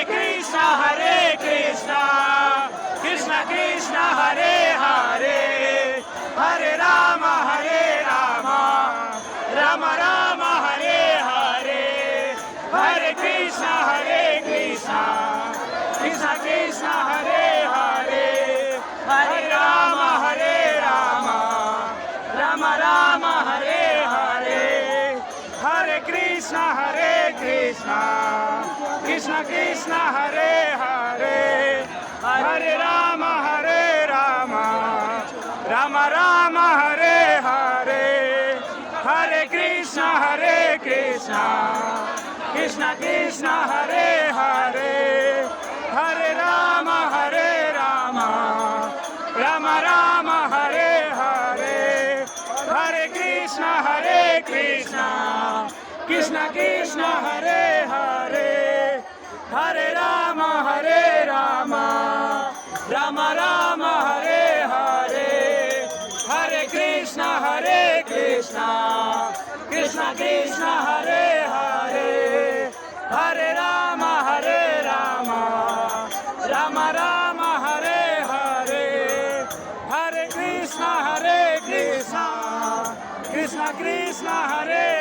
Krishna, Krishna Krishna, Hare Hare, Hare Rama, Rama Rama, Hare Hare, Hare Krishna, Krishna Krishna, Hare Hare, Hare Rama, Rama Rama, Hare Hare, Hare Krishna, Krishna Krishna, Hare Hare, Hare Rama, Rama Rama, Hare Hare, Hare Krishna, Krishna Krishna, Hare Hare, Hare Rama, Rama Rama, Hare Hare, Hare Krishna, Krishna Krishna, Hare Hare, Hare Rama, Rama Rama, Hare Hare, Hare Krishna, Krishna Krishna, Hare Hare, Hare Rama, Rama Rama, Hare Hare, Hare Krishna, Krishna Krishna, Hare